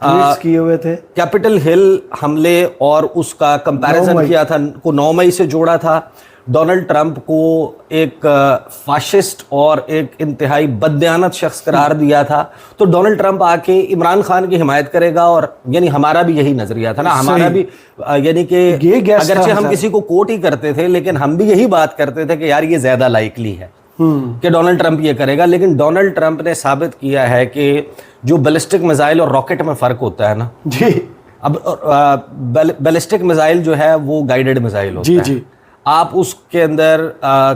Tweets کیے ہوئے تھے. کیپٹل ہل حملے اور اس کا کمپیریزن کیا تھا, کو 9 مئی سے جوڑا تھا. ڈونلڈ ٹرمپ کو ایک فاشسٹ اور ایک انتہائی بددیانت شخص قرار دیا تھا. تو ڈونلڈ ٹرمپ آ کے عمران خان کی حمایت کرے گا, اور یعنی ہمارا بھی یہی نظریہ تھا نا, ہمارا بھی یعنی کہ اگرچہ ہم کسی کو کوٹ ہی کرتے تھے لیکن ہم بھی یہی بات کرتے تھے کہ یار یہ زیادہ لائکلی ہے کہ ڈونلڈ ٹرمپ یہ کرے گا. لیکن ڈونلڈ ٹرمپ نے ثابت کیا ہے کہ جو بیلسٹک میزائل اور راکٹ میں فرق ہوتا ہے نا جی, اب بیلسٹک میزائل جو ہے وہ گائیڈڈ میزائل ہوتا ہے. جی, آپ اس کے اندر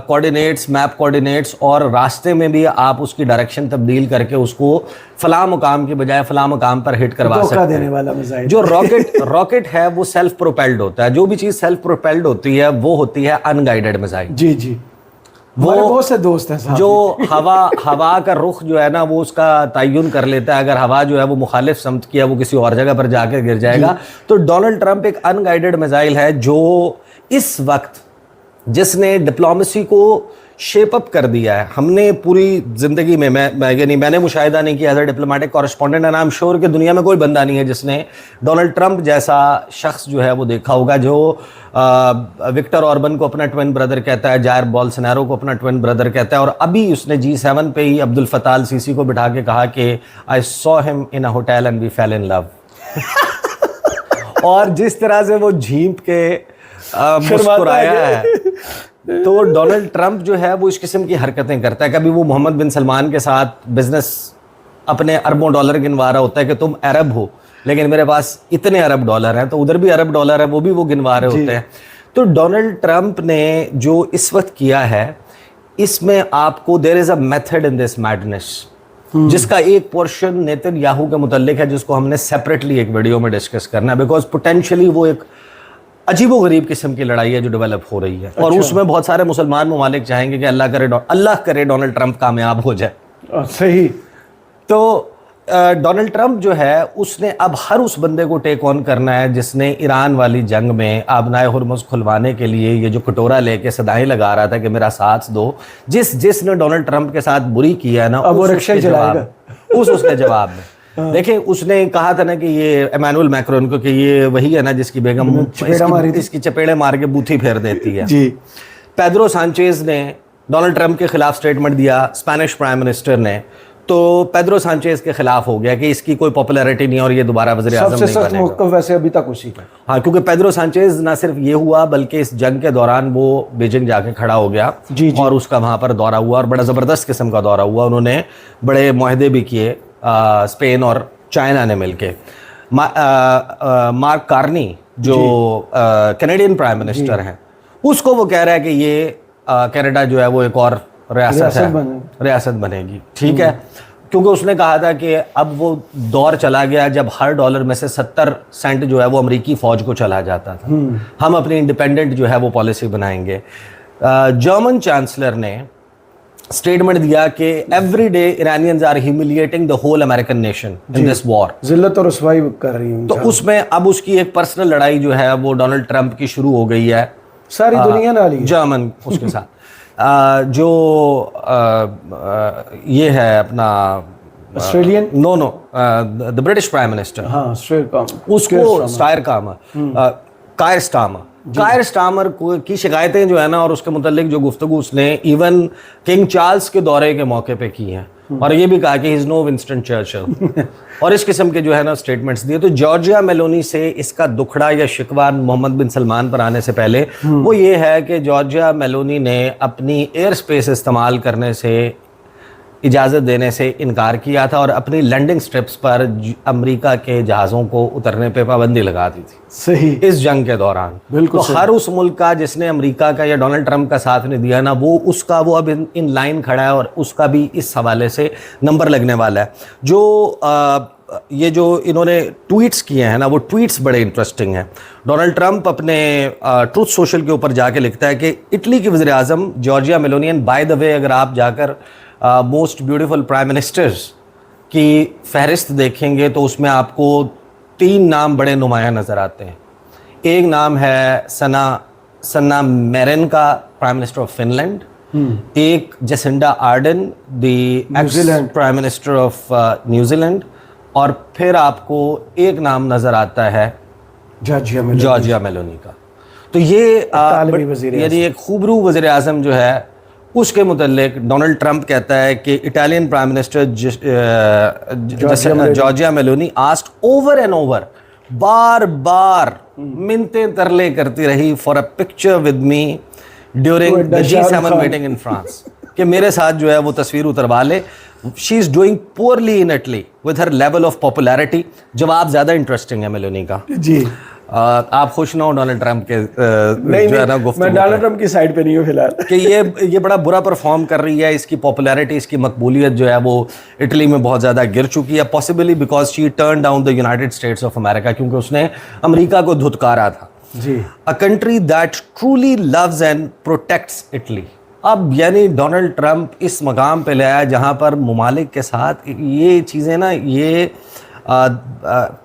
کوآرڈینیٹس, میپ کوآرڈینیٹس, اور راستے میں بھی آپ اس کی ڈائریکشن تبدیل کر کے اس کو فلاں مقام کی بجائے فلاں مقام پر ہٹ کروا سکتے دینے ہیں. والا میزائل. جو راکٹ ہے وہ سیلف پروپیلڈ ہوتا ہے. جو بھی چیز سیلف پروپیلڈ ہوتی ہے وہ ہوتی ہے ان گائیڈڈ میزائل. جی جی, وہ بہت سے دوست ہیں صاحب. جو ہوا کا رخ جو ہے نا وہ اس کا تعین کر لیتا ہے. اگر ہوا جو ہے وہ مخالف سمت کی ہے, وہ کسی اور جگہ پر جا کے گر جائے گا. تو ڈونلڈ ٹرمپ ایک ان گائیڈڈ میزائل ہے جو اس وقت جس نے ڈپلومیسی کو شیپ اپ کر دیا ہے. ہم نے پوری زندگی میں یعنی میں نے مشاہدہ نہیں کیا as a diplomatic correspondent, and I am sure کہ دنیا میں کوئی بندہ نہیں ہے جس نے ڈونلڈ ٹرمپ جیسا شخص جو ہے وہ دیکھا ہوگا, جو وکٹر اوربن کو اپنا ٹوین بردر کہتا ہے, جائر بولسنارو کو اپنا ٹوین بردر کہتا ہے, اور ابھی اس نے G7 پہ ہی عبد الفتاح السیسی کو بٹھا کے کہا کہ I saw him in a hotel and we fell in love. اور جس طرح سے وہ جھینپ کے مسکرایا ہے, تو ڈونلڈ ٹرمپ جو ہے وہ اس قسم کی حرکتیں کرتا ہے. کبھی وہ محمد بن سلمان کے ساتھ بزنس اپنے اربوں ڈالر گنوا رہا ہوتا ہے کہ تم عرب ہو لیکن میرے پاس اتنے ارب ڈالر ہیں, تو ادھر بھی ارب ڈالر ہے, وہ بھی وہ گنوا رہے ہوتے ہیں. تو ڈونلڈ ٹرمپ نے جو اس وقت کیا ہے اس میں آپ کو دیر از a method in this madness, جس کا ایک پورشن نیتن یاہو کے متعلق ہے, جس کو ہم نے سیپریٹلی ایک ویڈیو میں ڈسکس کرنا ہے, بیکاز پوٹینشلی وہ ایک عجیب و غریب قسم کی لڑائی ہے جو ڈیولپ ہو رہی ہے. اور اس میں بہت سارے مسلمان ممالک چاہیں گے کہ اللہ کرے ڈونلڈ ٹرمپ کامیاب ہو جائے. صحیح. تو ڈونلڈ ٹرمپ جو ہے اس نے اب ہر اس بندے کو ٹیک آن کرنا ہے جس نے ایران والی جنگ میں آبنائے ہرمز کھلوانے کے لیے یہ جو کٹورا لے کے صدائیں لگا رہا تھا کہ میرا ساتھ دو, جس نے ڈونلڈ ٹرمپ کے ساتھ بری کیا ہے نا, اب وہ رکشہ چلائے گا اس کے جواب میں. دیکھیں اس نے کہا تھا نا کہ یہ ایمانوئل میکرون کو کہ یہ وہی ہے نا جس کی بیگم اس کی چپیڑے مار کے بوتھی پھیر دیتی ہے. جی. پیدرو سانچیز نے ڈونلڈ ٹرمپ کے خلاف سٹیٹمنٹ دیا, اسپینش پرائم منسٹر نے, تو پیدرو سانچیز کے خلاف ہو گیا کہ اس کی کوئی پاپولیرٹی نہیں اور یہ دوبارہ وزیر اعظم نہیں بنے گا. موقف ویسے ابھی تک اسی کا. ہاں, کیونکہ پیدرو سانچیز نہ صرف یہ ہوا بلکہ اس جنگ کے دوران وہ بیجنگ جا کے کھڑا ہو گیا اور اس کا وہاں پر دورہ ہوا اور بڑا زبردست قسم کا دورہ ہوا. انہوں نے بڑے معاہدے بھی کیے اسپین اور چائنا نے مل کے. مارک کارنی جو کینیڈین پرائم منسٹر ہیں, اس کو وہ کہہ رہا ہے کہ یہ کینیڈا جو ہے وہ ایک اور ریاست بنے گی. ٹھیک ہے, کیونکہ اس نے کہا تھا کہ اب وہ دور چلا گیا جب ہر ڈالر میں سے 70 سینٹ جو ہے وہ امریکی فوج کو چلا جاتا تھا. ہم اپنی انڈیپینڈنٹ جو ہے وہ پالیسی بنائیں گے. جرمن چانسلر نے اسٹیٹمنٹ دیا کہ every day Iranians are humiliating the whole American nation in this war, ذلت اور رسوائی کر رہی ہیں. تو اس میں اب اس کی ایک پرسنل لڑائی جو ہے وہ ڈونلڈ ٹرمپ کی شروع ہو گئی ہے ساری دنیا نالی جرمن اس کے ساتھ. جو یہ ہے اپنا Australian the British prime minister, اس کو کائر سٹارمر کی شکایتیں جو ہے نا اور اس کے متعلق جو گفتگو اس نے ایون کنگ چارلز کے دورے کے موقع پہ کی ہیں, اور یہ بھی کہا کہ ہی از نو ونسٹن چرچل, اور اس قسم کے جو ہے نا سٹیٹمنٹس دیے. تو جارجیا میلونی سے اس کا دکھڑا یا شکوہ محمد بن سلمان پر آنے سے پہلے وہ یہ ہے کہ جارجیا میلونی نے اپنی ایئر سپیس استعمال کرنے سے اجازت دینے سے انکار کیا تھا اور اپنی لینڈنگ سٹرپس پر امریکہ کے جہازوں کو اترنے پہ پابندی لگا دی تھی. صحیح. اس جنگ کے دوران بالکل. تو ہر اس ملک کا جس نے امریکہ کا یا ڈونلڈ ٹرمپ کا ساتھ نہیں دیا نا, وہ اس کا وہ اب ان لائن کھڑا ہے اور اس کا بھی اس حوالے سے نمبر لگنے والا ہے. جو یہ جو انہوں نے ٹویٹس کیے ہیں نا, وہ ٹویٹس بڑے انٹرسٹنگ ہیں. ڈونلڈ ٹرمپ اپنے ٹروتھ سوشل کے اوپر جا کے لکھتا ہے کہ اٹلی کی وزیر اعظم جارجیا میلونی, بائی دا وے اگر آپ جا کر موسٹ بیوٹیفل پرائم منسٹرز کی فہرست دیکھیں گے تو اس میں آپ کو 3 نام بڑے نمایاں نظر آتے ہیں. ایک نام ہے سنا میرن کا, prime minister of Finland, ایک Jacinda Ardern the ex prime minister of New Zealand, اور پھر آپ کو ایک نام نظر آتا ہے جارجیا میلونی کا. تو یہ یعنی ایک خوبرو وزیر اعظم جو ہے اس کے متعلق ڈونلڈ ٹرمپ کہتا ہے کہ Italian prime minister Giorgia Meloni asked over and over, بار بار منتیں ترلے کرتی رہی for a picture with me during the G7 meeting in France, کہ میرے ساتھ جو ہے وہ تصویر اتروا لے. She is doing poorly in Italy with her level of popularity. جواب زیادہ انٹرسٹنگ ہے میلونی کا. جی آپ خوش نہ ہو ڈونلڈ ٹرمپ کے نہیں, میں ڈونلڈ ٹرمپ کی سائڈ پہ نہیں ہوں فی الحال کہ یہ بڑا برا پرفارم کر رہی ہے. اس کی پاپولیرٹی, اس کی مقبولیت جو ہے وہ اٹلی میں بہت زیادہ گر چکی ہے, possibly because she turn down the United States of America, کیونکہ اس نے امریکہ کو دھتکارا تھا. جی a country that truly loves and protects Italy. اب یعنی ڈونلڈ ٹرمپ اس مقام پہ لے آیا جہاں پر ممالک کے ساتھ یہ چیزیں نا, یہ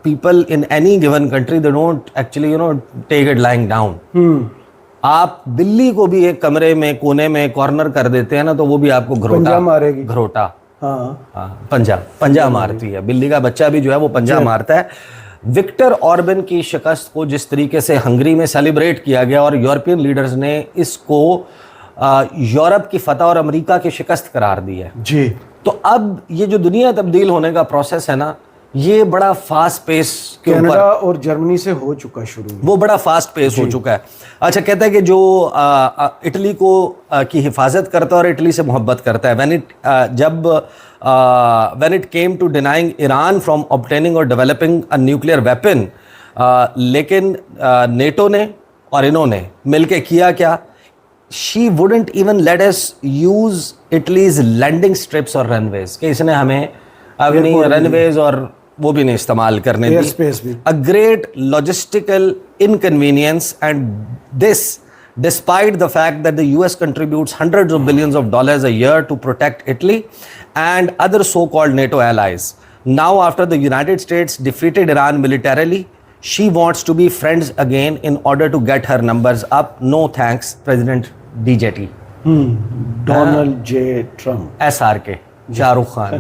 people in any given country they don't actually take it lying down. آپ بلی کو بھی ایک کمرے میں کونے میں کارنر کر دیتے ہیں نا تو وہ بھی آپ کو گھروٹا پنجہ مارتی ہے. بلی کا بچہ بھی جو ہے وہ پنجہ مارتا ہے. وکٹر آربن کی شکست کو جس طریقے سے ہنگری میں سیلیبریٹ کیا گیا اور یورپین لیڈرز نے اس کو یورپ کی فتح اور امریکہ کی شکست قرار دی ہے. جی تو اب یہ جو دنیا تبدیل ہونے کا پروسیس ہے نا, یہ بڑا فاسٹ پیس کے اوپر, کینیڈا اور جرمنی سے ہو چکا شروع, وہ بڑا فاسٹ پیس ہو چکا ہے. اچھا, کہتا ہے کہ جو اٹلی کو کی حفاظت کرتا ہے اور اٹلی سے محبت کرتا ہے, when it came to denying Iran from obtaining or developing a nuclear weapon, لیکن نیٹو نے اور انہوں نے مل کے کیا کیا, she wouldn't even let us use Italy's landing strips or runways, کہ اس نے ہمیں اپنی رنویز اور وہ بھی نہیں استعمال کرنے دی. A great logistical inconvenience, and this despite the fact that the US contributes hundreds of billions of dollars a year to protect Italy and other so-called NATO allies. Now after the United States defeated Iran militarily, she wants to be friends again in order to get her numbers up. No thanks, President DJT. Donald J Trump, SRK, Shah Rukh Khan,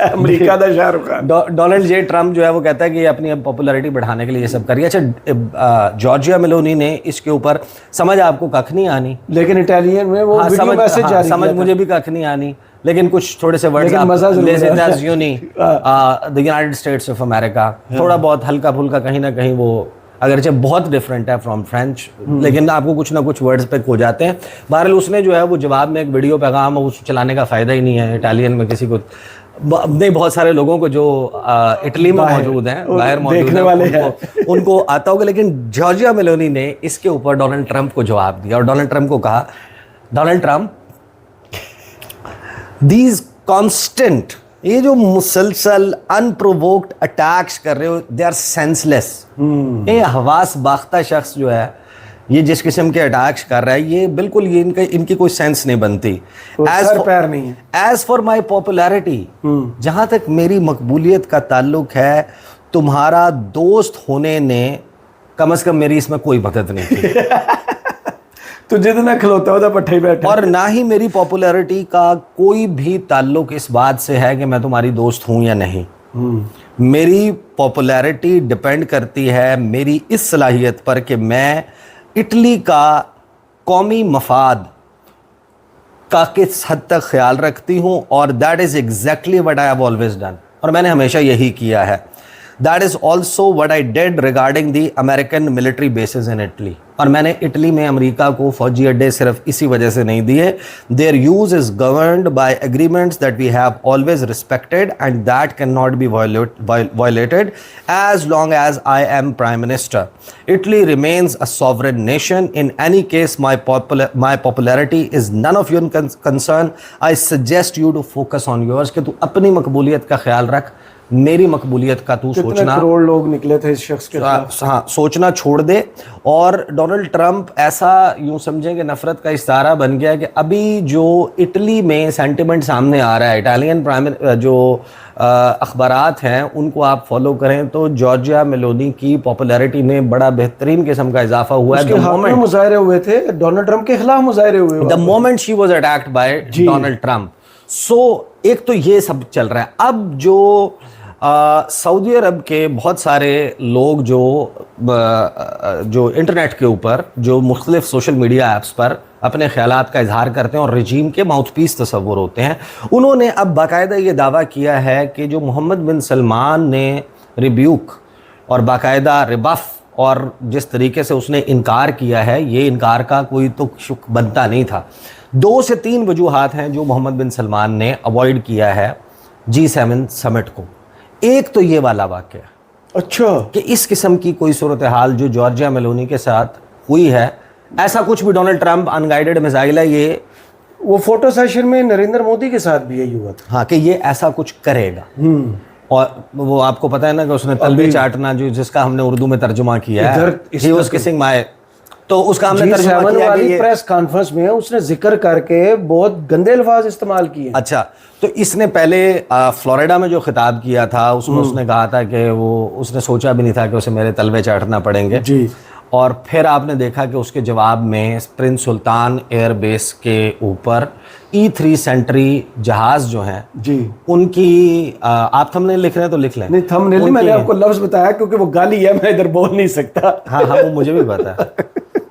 America the Shah Rukh Khan. Donald J Trump جو ہے وہ کہتا ہے کہ یہ اپنی popularity بڑھانے کے لیے یہ سب کر رہی ہے. اچھا, جارجیا میلونی نے اس کے اوپر سمجھ آپ کو ککھ نہیں آنی, لیکن اٹالین میں وہ ویڈیو میسج جاری سمجھ مجھے بھی ککھ نہیں آنی, لیکن کچھ تھوڑے سے words the United States of America, تھوڑا بہت ہلکا پھلکا کہیں نہ کہیں وہ اگرچہ بہت ڈفرینٹ ہے فرام فرینچ, لیکن آپ کو کچھ نہ کچھ ورڈز پہ کھو جاتے ہیں. بہرحال اس نے جو ہے وہ جواب میں ایک ویڈیو پیغام اس چلانے کا فائدہ ہی نہیں ہے اٹالین میں کسی کو نہیں, بہت سارے لوگوں کو جو اٹلی میں موجود ہیں, باہر موجود ہیں, ان کو آتا ہوگا. لیکن جارجیا میلونی نے اس کے اوپر ڈونلڈ ٹرمپ کو جواب دیا اور ڈونلڈ ٹرمپ کو کہا, ڈونلڈ ٹرمپ, دیز کانسٹنٹ, یہ جو مسلسل انپرووکڈ اٹیکس کر رہے ہو, دے آر سینسلیس. یہ حواس باختہ شخص جو ہے یہ جس قسم کے اٹیکس کر رہا ہے, یہ بالکل یہ ان کی کوئی سینس نہیں بنتی. ایز فار مائی پاپولیرٹی, جہاں تک میری مقبولیت کا تعلق ہے, تمہارا دوست ہونے نے کم از کم میری اس میں کوئی مدد نہیں کی. تو جتنا کھلوتا ہوتا پٹھے بیٹھا, اور نہ ہی میری پاپولیرٹی کا کوئی بھی تعلق اس بات سے ہے کہ میں تمہاری دوست ہوں یا نہیں. میری پاپولیرٹی ڈپینڈ کرتی ہے میری اس صلاحیت پر کہ میں اٹلی کا قومی مفاد کا کس حد تک خیال رکھتی ہوں, اور that is exactly what I have always done, اور میں نے ہمیشہ یہی کیا ہے. That is also what I did regarding the American military bases in Italy, اور میں نے اٹلی میں امریکہ کو فوجی اڈے صرف اسی وجہ سے نہیں دیے. Their use is governed by agreements that we have always respected and that can not be violated as long as I am prime minister. Italy remains a sovereign nation. In any case my popularity is none of your concern. I suggest you to focus on yours, کہ تو اپنی مقبولیت کا خیال رکھ, میری مقبولیت کا تو سوچنا. کروڑ لوگ نکلے تھے اس شخص کے خلاف, ہاں سوچنا چھوڑ دے. اور ڈونلڈ ٹرمپ ایسا یوں سمجھیں کہ نفرت کا استعارہ بن گیا کہ ابھی جو اٹلی میں سینٹیمنٹ سامنے آ رہا ہے, اٹالین جو اخبارات ہیں ان کو آپ فالو کریں تو جارجیا میلونی کی پاپولیرٹی میں بڑا بہترین قسم کا اضافہ ہوا ہے. مظاہرے ہوئے تھے ڈونلڈ ٹرمپ کے خلاف, مظاہرے ہوئے the moment she was attacked by Donald Trump. So ایک تو یہ سب چل رہا ہے. اب جو سعودی عرب کے بہت سارے لوگ جو انٹرنیٹ کے اوپر جو مختلف سوشل میڈیا ایپس پر اپنے خیالات کا اظہار کرتے ہیں اور رجیم کے ماؤتھ پیس تصور ہوتے ہیں، انہوں نے اب باقاعدہ یہ دعویٰ کیا ہے کہ جو محمد بن سلمان نے ریبیوک اور باقاعدہ ربف اور جس طریقے سے اس نے انکار کیا ہے، یہ انکار کا کوئی تو شک بنتا نہیں تھا۔ 2 سے 3 وجوہات ہیں جو محمد بن سلمان نے اوائڈ کیا ہے G7 سمٹ کو۔ ایک تو یہ والا واقعہ اچھا کہ اس قسم کی کوئی صورتحال جو جارجیا میلونی کے ساتھ ہوئی ہے، ایسا کچھ بھی ڈونلڈ ٹرمپ ان گائیڈڈ میزائل ہے، یہ وہ فوٹو سیشن میں نریندر مودی کے ساتھ بھی یہی ہوا تھا، ہاں کہ یہ ایسا کچھ کرے گا۔ اور وہ آپ کو پتہ ہے نا کہ اس نے تلوے چاٹنا جو جس کا ہم نے اردو میں ترجمہ کیا ہے، he was kissing my، تو اس کا ہم نے ترجمہ کیا کہ یہ پریس کانفرنس میں اس نے ذکر کر کے بہت گندے الفاظ استعمال کیے۔ اچھا، تو اس نے پہلے فلوریڈا میں جو خطاب کیا تھا اس میں اس نے کہا تھا کہ وہ اس نے سوچا بھی نہیں تھا کہ اسے میرے تلوے چاٹنا پڑیں گے جی، اور پھر آپ نے دیکھا کہ اس کے جواب میں پرنس سلطان ایئر بیس کے اوپر E3 سینٹری جہاز جو ہیں جی، ان کی آپ تھم نہیں لکھ رہے ہیں تو لکھ لیں۔ نہیں تھم نہیں، میں نے آپ کو لفظ بتایا کیونکہ وہ گالی ہے، میں ادھر بول نہیں سکتا۔ ہاں وہ مجھے بھی پتا ہے،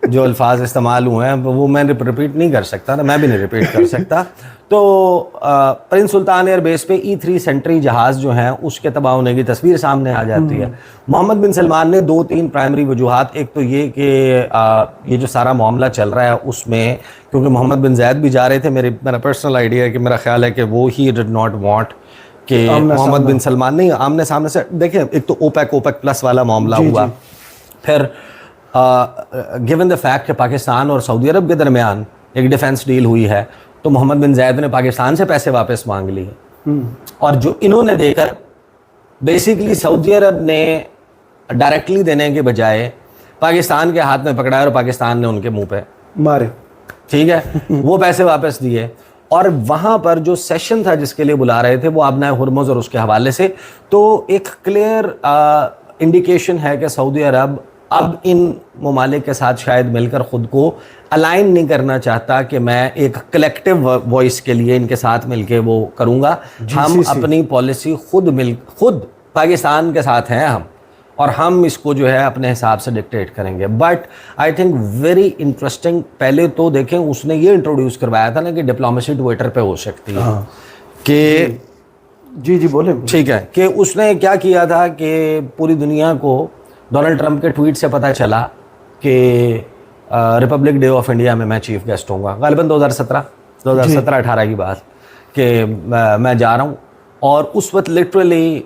جو الفاظ استعمال ہوئے ہیں وہ میں ریپیٹ نہیں کر سکتا نا، میں بھی نہیں ریپیٹ کر سکتا۔ تو پرنس سلطان ایئر بیس پہ E3 سینٹری جہاز جو ہیں اس کے تباہ ہونے کی تصویر سامنے آ جاتی ہے۔ محمد بن سلمان نے 2-3 پرائمری وجوہات، ایک تو یہ کہ یہ جو سارا معاملہ چل رہا ہے اس میں کیونکہ محمد بن زید بھی جا رہے تھے، میرا پرسنل آئیڈیا ہے کہ میرا خیال ہے کہ وہ ہی ڈڈ ناٹ وانٹ کہ محمد بن سلمان نہیں آمنے سامنے سے دیکھیں، ایک تو اوپیک پلس والا معاملہ ہوا، پھر گیون دا فیکٹ کہ پاکستان اور سعودی عرب کے درمیان ایک ڈیفنس ڈیل ہوئی ہے تو محمد بن زید نے پاکستان سے پیسے واپس مانگ لیے، اور جو انہوں نے دے کر بیسیکلی سعودی عرب نے ڈائریکٹلی دینے کے بجائے پاکستان کے ہاتھ میں پکڑایا اور پاکستان نے ان کے منہ پہ مارے، ٹھیک ہے، وہ پیسے واپس دیے۔ اور وہاں پر جو سیشن تھا جس کے لیے بلا رہے تھے وہ آبنائے ہرمز اور اس کے حوالے سے، تو ایک کلیئر انڈیکیشن ہے کہ سعودی عرب اب ان ممالک کے ساتھ شاید مل کر خود کو الائن نہیں کرنا چاہتا کہ میں ایک کلیکٹیو وائس کے لیے ان کے ساتھ مل کے وہ کروں گا، ہم اپنی پالیسی خود پاکستان کے ساتھ ہیں ہم، اور ہم اس کو جو ہے اپنے حساب سے ڈکٹیٹ کریں گے۔ But I think very interesting, پہلے تو دیکھیں اس نے یہ انٹروڈیوس کروایا تھا نا کہ ڈپلومیسی ٹویٹر پہ ہو سکتی ہے، کہ جی بولیں، ٹھیک ہے، کہ اس نے کیا کیا تھا کہ پوری دنیا کو ڈونلڈ ٹرمپ کے ٹویٹ سے پتہ چلا کہ ریپبلک ڈے آف انڈیا میں چیف گیسٹ ہوں گا، غالباً 2017-18 کی بات، کہ میں جا رہا ہوں، اور اس وقت لٹرلی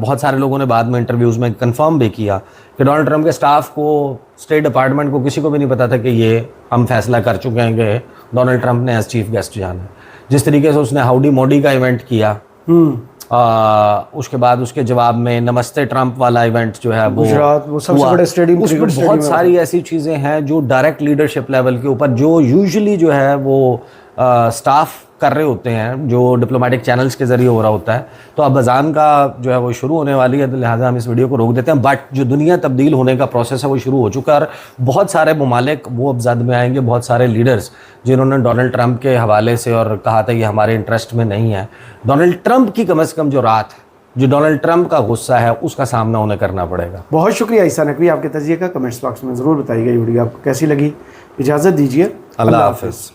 بہت سارے لوگوں نے بعد میں انٹرویوز میں کنفرم بھی کیا کہ ڈونلڈ ٹرمپ کے سٹاف کو، اسٹیٹ ڈپارٹمنٹ کو، کسی کو بھی نہیں پتا تھا کہ یہ ہم فیصلہ کر چکے ہیں کہ ڈونلڈ ٹرمپ نے ایز چیف گیسٹ جانا ہے۔ جس طریقے سے اس نے ہاؤڈی موڈی کا ایونٹ کیا، اس کے بعد اس کے جواب میں نمستے ٹرمپ والا ایونٹ جو ہے وہ سب سے بڑے اسٹیڈیم، اس میں بہت ساری ایسی چیزیں ہیں جو ڈائریکٹ لیڈرشپ لیول کے اوپر جو یوزلی جو ہے وہ سٹاف کر رہے ہوتے ہیں، جو ڈپلومیٹک چینلز کے ذریعے ہو رہا ہوتا ہے۔ تو اب اذان کا جو ہے وہ شروع ہونے والی ہے، لہٰذا ہم اس ویڈیو کو روک دیتے ہیں، بٹ جو دنیا تبدیل ہونے کا پروسیس ہے وہ شروع ہو چکا ہے، اور بہت سارے ممالک وہ اب زد میں آئیں گے، بہت سارے لیڈرز جنہوں نے ڈونلڈ ٹرمپ کے حوالے سے اور کہا تھا یہ ہمارے انٹرسٹ میں نہیں ہے، ڈونلڈ ٹرمپ کی کم از کم جو رات ہے، جو ڈونلڈ ٹرمپ کا غصہ ہے اس کا سامنا انہیں کرنا پڑے گا۔ بہت شکریہ عیسیٰ نقوی، آپ کے تجزیے کا کمنٹس باکس میں ضرور بتائیے گا۔ یہ ویڈیو آپ کو کیسی لگی؟ اجازت دیجیے، اللہ حافظ۔